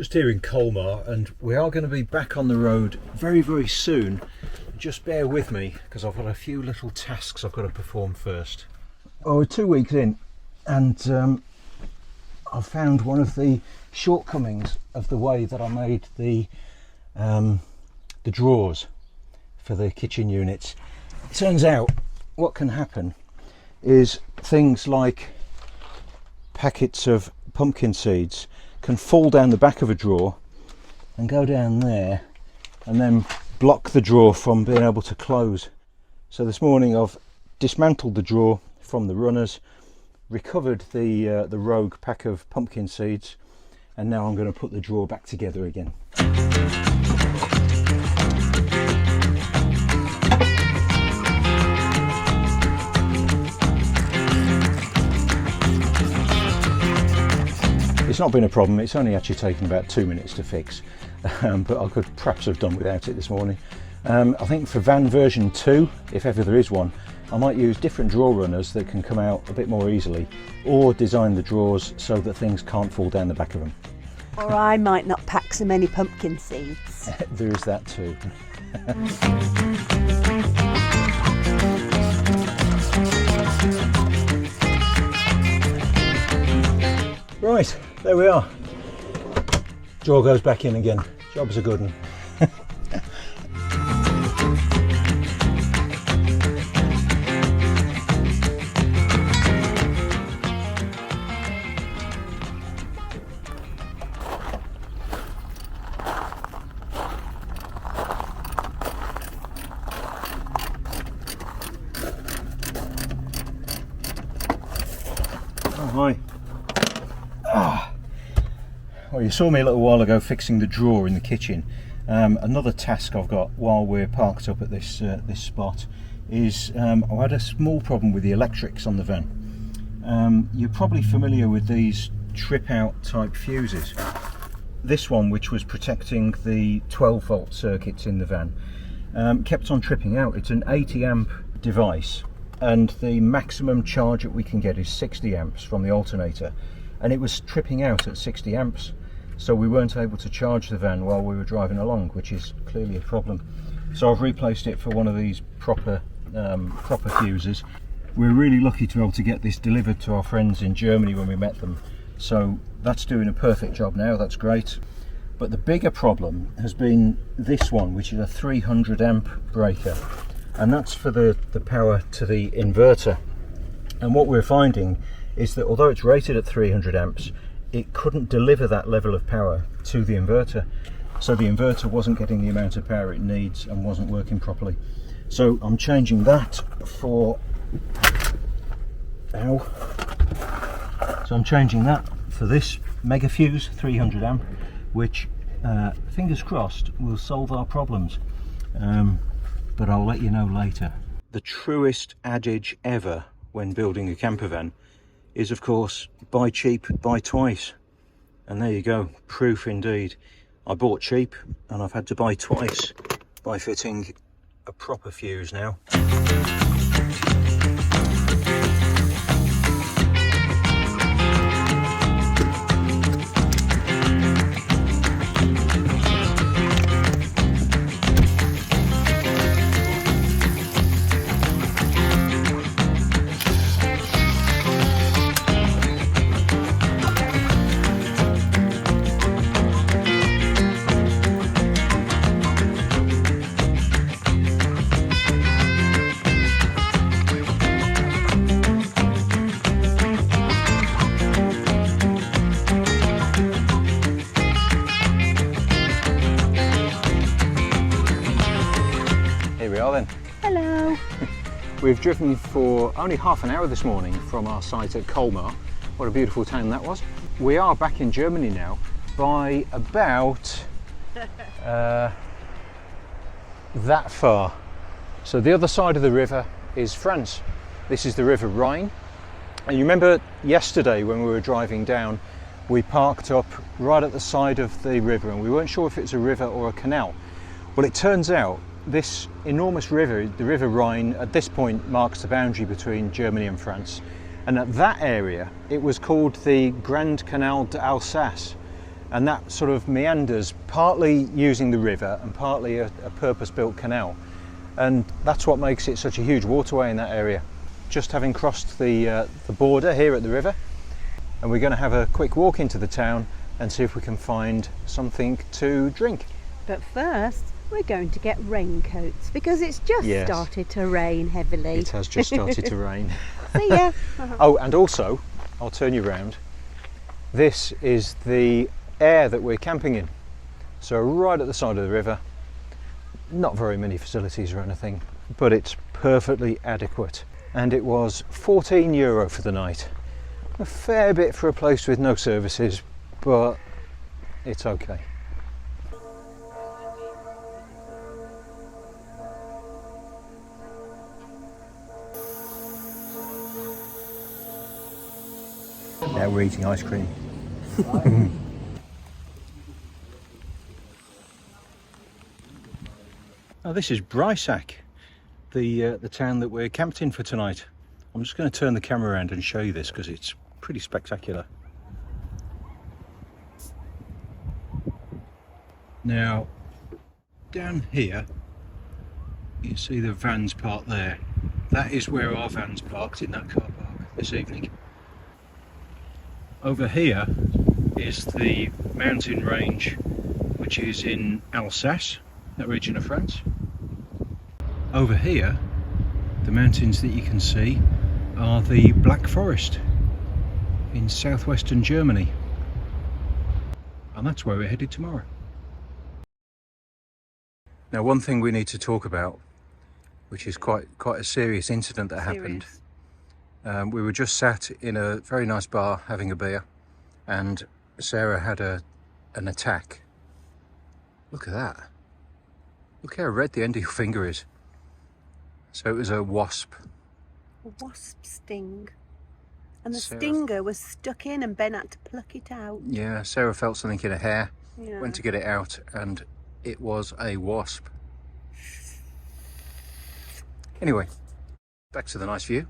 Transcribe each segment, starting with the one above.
Just here in Colmar, and we are going to be back on the road very, very soon. Just bear with me because I've got a few little tasks I've got to perform first. Oh, we're 2 weeks in, and I've found one of the shortcomings of the way that I made the drawers for the kitchen units. It turns out what can happen is things like packets of pumpkin seeds can fall down the back of a drawer and go down there and then block the drawer from being able to close. So this morning I've dismantled the drawer from the runners, recovered the rogue pack of pumpkin seeds, and now I'm going to put the drawer back together again. It's not been a problem, it's only actually taken about 2 minutes to fix, but I could perhaps have done without it this morning. I think for van version 2, if ever there is one, I might use different drawer runners that can come out a bit more easily, or design the drawers so that things can't fall down the back of them. Or I might not pack so many pumpkin seeds. There is that too. Right, there we are. Drawer goes back in again. Job's a good one. Oh, hi. Well, you saw me a little while ago fixing the drawer in the kitchen. Another task I've got while we're parked up at this spot is I had a small problem with the electrics on the van. You're probably familiar with these trip out type fuses. This one, which was protecting the 12 volt circuits in the van, kept on tripping out. It's an 80 amp device, and the maximum charge that we can get is 60 amps from the alternator, and it was tripping out at 60 amps. So we weren't able to charge the van while we were driving along, which is clearly a problem. So I've replaced it for one of these proper fuses. We're really lucky to be able to get this delivered to our friends in Germany when we met them. So that's doing a perfect job now, that's great. But the bigger problem has been this one, which is a 300 amp breaker. And that's for the power to the inverter. And what we're finding is that although it's rated at 300 amps, it couldn't deliver that level of power to the inverter. So the inverter wasn't getting the amount of power it needs and wasn't working properly. So I'm changing that for, So I'm changing that for this mega fuse, 300 amp, which fingers crossed will solve our problems. But I'll let you know later. The truest adage ever when building a camper van is, of course, buy cheap, buy twice. And there you go, proof indeed. I bought cheap and I've had to buy twice by fitting a proper fuse now. Hello. We've driven for only half an hour this morning from our site at Colmar. What a beautiful town that was. We are back in Germany now by about that far. So the other side of the river is France. This is the River Rhine. And you remember yesterday when we were driving down, we parked up right at the side of the river and we weren't sure if it's a river or a canal. Well, it turns out this enormous river, the River Rhine, at this point marks the boundary between Germany and France. And at that area, it was called the Grand Canal d'Alsace. and that sort of meanders, partly using the river and partly a purpose-built canal, and that's what makes it such a huge waterway in that area. Just having crossed the border here at the river, and we're going to have a quick walk into the town and see if we can find something to drink. But first, we're going to get raincoats because it's just started to rain heavily. It has just started to rain. See ya. Oh, and also, I'll turn you round. This is the area that we're camping in. So right at the side of the river, not very many facilities or anything, but it's perfectly adequate. And it was €14 for the night. A fair bit for a place with no services, but it's okay. Now we're eating ice cream. Oh, this is Breisach, the town that we're camped in for tonight. I'm just going to turn the camera around and show you this because it's pretty spectacular. Now, down here, you see the vans parked there. That is where our vans parked, in that car park this evening. Over here is the mountain range, which is in Alsace, that region of France. Over here, the mountains that you can see are the Black Forest in southwestern Germany, and that's where we're headed tomorrow. Now, one thing we need to talk about, which is quite a serious incident that happened. We were just sat in a very nice bar having a beer, and Sarah had an attack. Look at that. Look how red the end of your finger is. So it was a wasp. A wasp sting. And the stinger was stuck in and Ben had to pluck it out. Yeah, Sarah felt something in her hair, Yeah. went to get it out, and it was a wasp. Anyway, back to the nice view.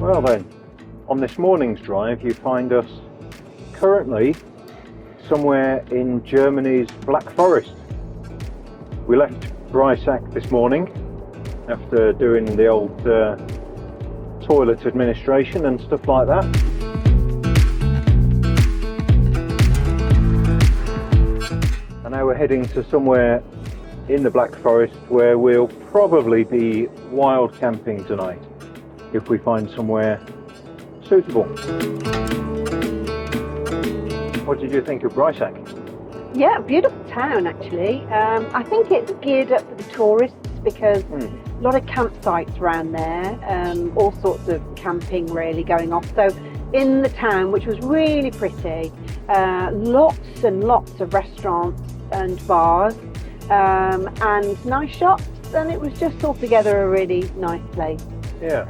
Well then, on this morning's drive you find us currently somewhere in Germany's Black Forest. We left Breisach this morning after doing the old toilet administration and stuff like that. And now we're heading to somewhere in the Black Forest where we'll probably be wild camping tonight, if we find somewhere suitable. What did you think of Breisach? Yeah, beautiful town actually. I think it's geared up for the tourists because a lot of campsites around there, all sorts of camping really going off. So in the town, which was really pretty, lots and lots of restaurants and bars, and nice shops, and it was just altogether a really nice place. Yeah.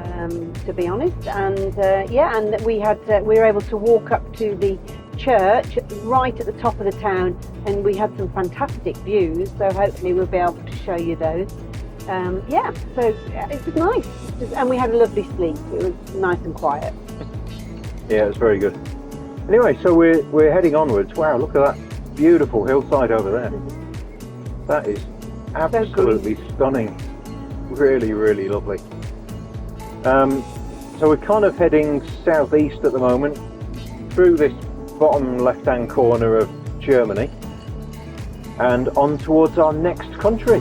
To be honest, and and we were able to walk up to the church right at the top of the town, and we had some fantastic views. So hopefully we'll be able to show you those. So it was nice, and we had a lovely sleep. It was nice and quiet. Yeah, it was very good. Anyway, so we're heading onwards. Wow, look at that beautiful hillside over there. That is absolutely stunning. Really, really lovely. So we're kind of heading southeast at the moment, through this bottom left-hand corner of Germany, and on towards our next country.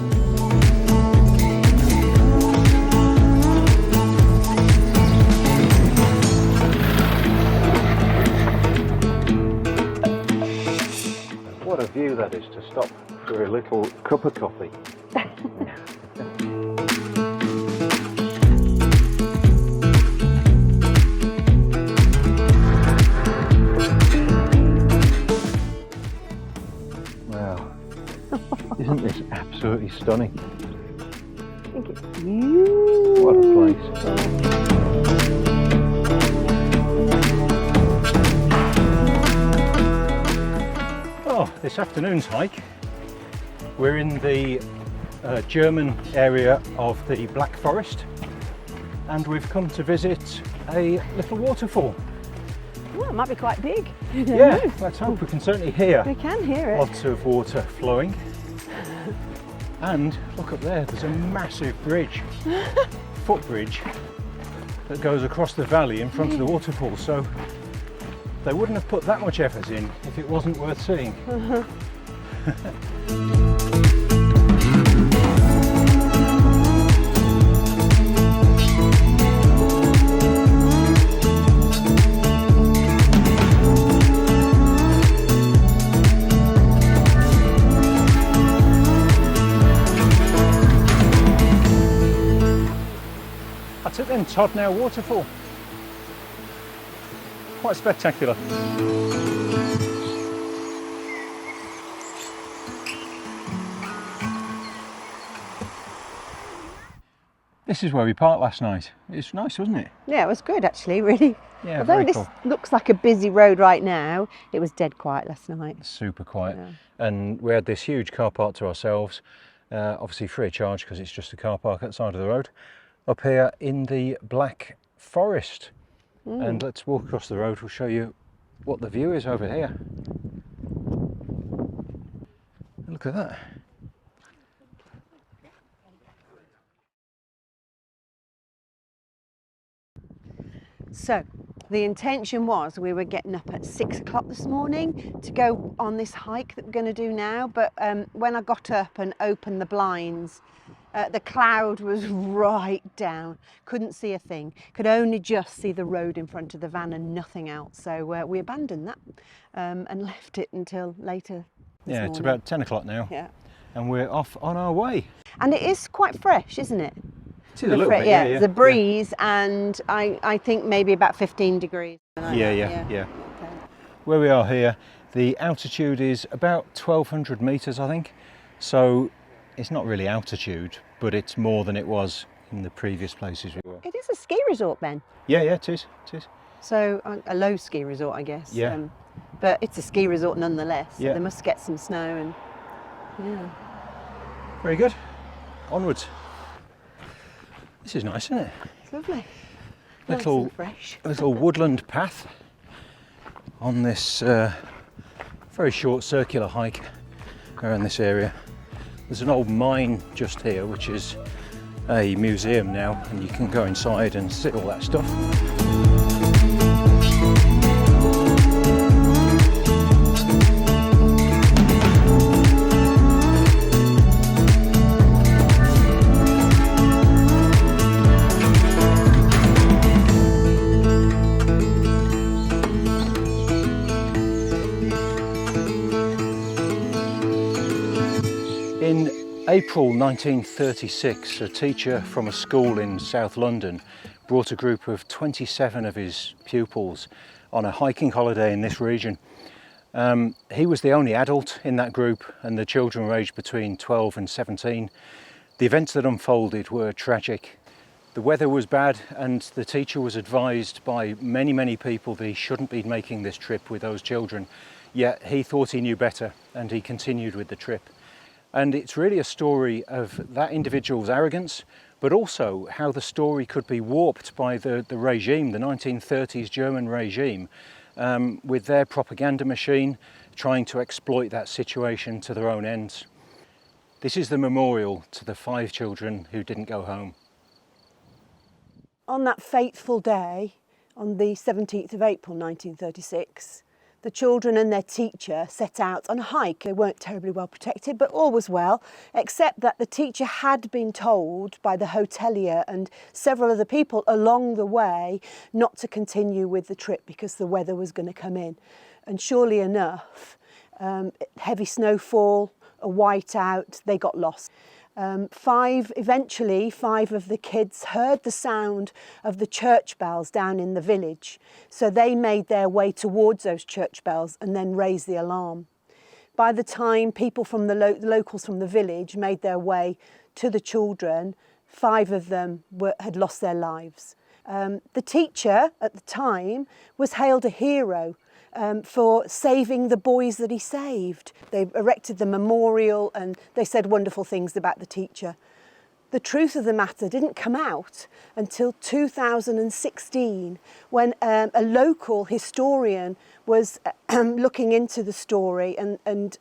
What a view that is, to stop for a little cup of coffee. Isn't this absolutely stunning? I think it's beautiful. What a place. afternoon's hike. We're in the German area of the Black Forest, and we've come to visit a little waterfall. Well, it might be quite big. Yeah, let's hope. We can certainly hear. We can hear it. Lots of water flowing. And look up there, there's a massive bridge, footbridge, that goes across the valley in front of the waterfall. So they wouldn't have put that much effort in if it wasn't worth seeing. That's it then, Todnow Waterfall. Quite spectacular. This is where we parked last night. It's nice, wasn't it? Yeah, it was good actually, really. Yeah, Although very this cool. looks like a busy road right now, it was dead quiet last night. Super quiet. Yeah. And we had this huge car park to ourselves, obviously free of charge because it's just a car park outside of the road, up here in the Black Forest. And let's walk across the road, we'll show you what the view is over here. Look at that. So the intention was we were getting up at 6 o'clock this morning to go on this hike that we're going to do now, but when I got up and opened the blinds, the cloud was right down, couldn't see a thing, could only just see the road in front of the van and nothing else. So we abandoned that and left it until later this Yeah, morning. it's about 10 o'clock now. Yeah. And we're off on our way. And it is quite fresh, isn't it? It is a little bit, yeah. The breeze, and I think maybe about 15 degrees. Yeah. Okay. Where we are here, the altitude is about 1,200 metres, I think. So it's not really altitude, but it's more than it was in the previous places we were. It is a ski resort, Ben. Yeah, it is. So a low ski resort, I guess. Yeah. But it's a ski resort nonetheless. So Yeah. they must get some snow and yeah. Very good. Onwards. This is nice, isn't it? It's lovely. Little- Nice and fresh. Little woodland path on this very short circular hike around this area. There's an old mine just here, which is a museum now, and you can go inside and see all that stuff. In April 1936, a teacher from a school in South London brought a group of 27 of his pupils on a hiking holiday in this region. He was the only adult in that group, and the children were aged between 12 and 17. The events that unfolded were tragic. The weather was bad, and the teacher was advised by many people that he shouldn't be making this trip with those children. Yet he thought he knew better, and he continued with the trip. And it's really a story of that individual's arrogance, but also how the story could be warped by the regime, the 1930s German regime, with their propaganda machine trying to exploit that situation to their own ends. This is the memorial to the 5 children who didn't go home. On that fateful day, on the 17th of April 1936, the children and their teacher set out on a hike. They weren't terribly well protected, but all was well, except that the teacher had been told by the hotelier and several other people along the way not to continue with the trip because the weather was going to come in. And surely enough, heavy snowfall, a whiteout, they got lost. Eventually five of the kids heard the sound of the church bells down in the village. So they made their way towards those church bells and then raised the alarm. By the time people from the locals from the village made their way to the children, 5 of them had lost their lives. The teacher at the time was hailed a hero for saving the boys that he saved. They erected the memorial and they said wonderful things about the teacher. The truth of the matter didn't come out until 2016, when a local historian was looking into the story and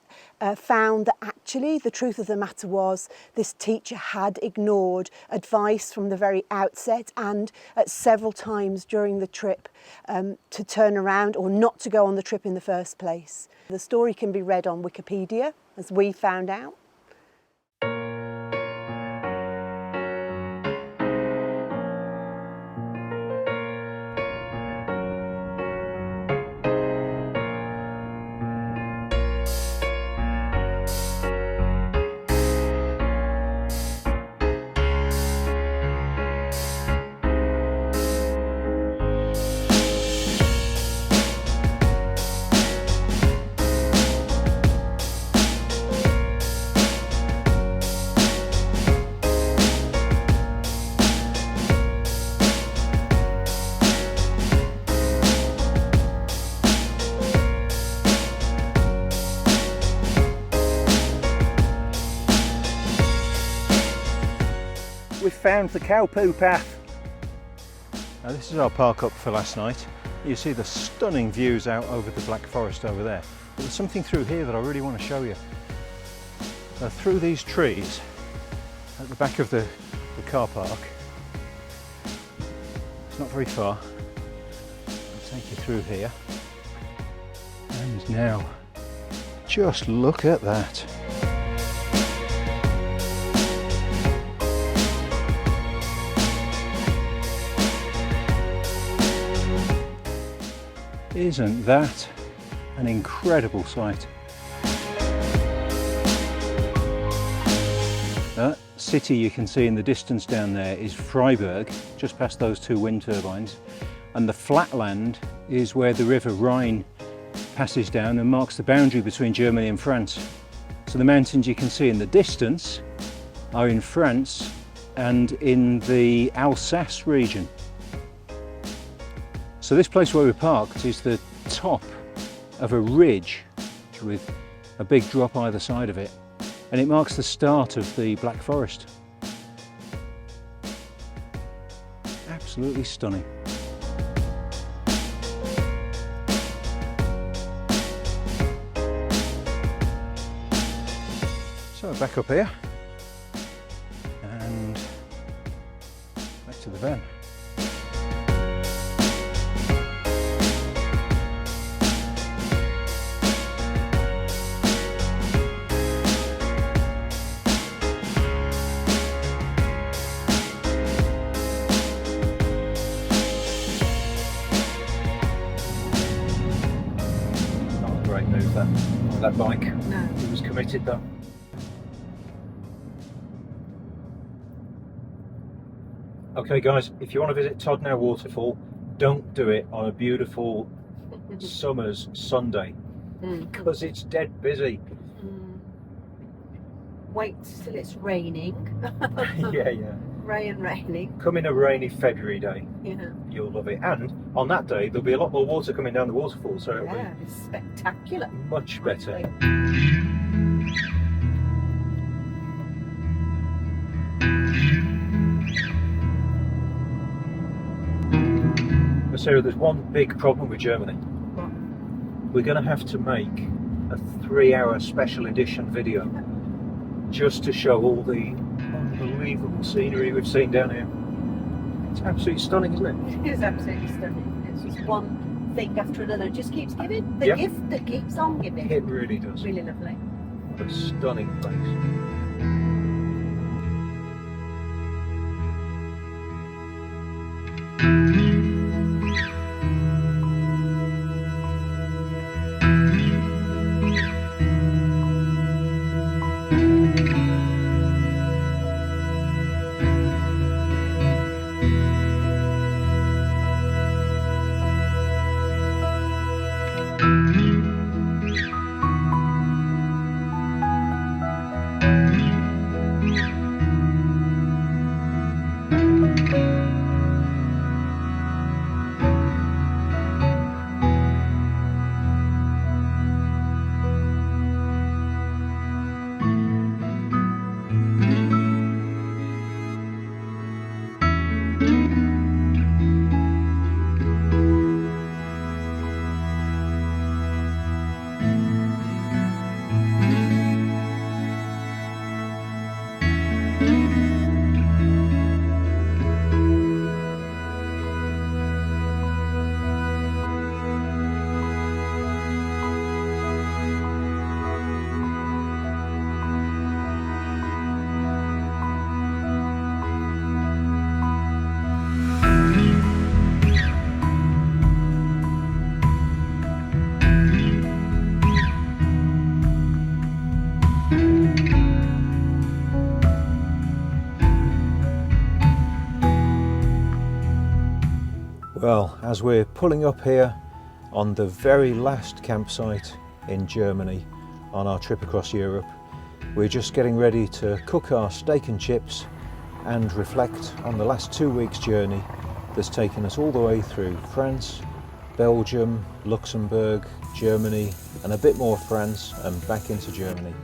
found that actually the truth of the matter was this teacher had ignored advice from the very outset and at several times during the trip to turn around or not to go on the trip in the first place. The story can be read on Wikipedia, as we found out. We've found the cow poo path. Now this is our park up for last night. You see the stunning views out over the Black Forest over there. But there's something through here that I really want to show you. Through these trees at the back of the car park, it's not very far. I'll take you through here. And now, just look at that. Isn't that an incredible sight? That city you can see in the distance down there is Freiburg, just past those two wind turbines, and the flat land is where the river Rhine passes down and marks the boundary between Germany and France. So the mountains you can see in the distance are in France and in the Alsace region. So this place where we're parked is the top of a ridge with a big drop either side of it, and it marks the start of the Black Forest. Absolutely stunning. So back up here and back to the van. Move that bike. No. He was committed though. Okay guys, if you want to visit Todnow Waterfall, don't do it on a beautiful summer's Sunday because it's dead busy. Wait till it's raining. Yeah. Raining. Come in a rainy February day. Yeah. You'll love it. And on that day there'll be a lot more water coming down the waterfall, so it'll Yeah, it's spectacular. be much better. But Sarah, there's one big problem with Germany. What? We're going to have to make a 3-hour special edition video just to show all the unbelievable scenery we've seen down here. It's absolutely stunning, isn't it? It is absolutely stunning. It's just one thing after another. It just keeps giving. The Yep. gift that keeps on giving. It really does. Really lovely. What a stunning place. as we're pulling up here on the very last campsite in Germany on our trip across Europe. We're just getting ready to cook our steak and chips and reflect on the last 2 weeks journey that's taken us all the way through France, Belgium, Luxembourg, Germany, and a bit more France and back into Germany.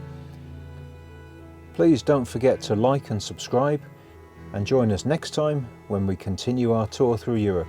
Please don't forget to like and subscribe, and join us next time when we continue our tour through Europe.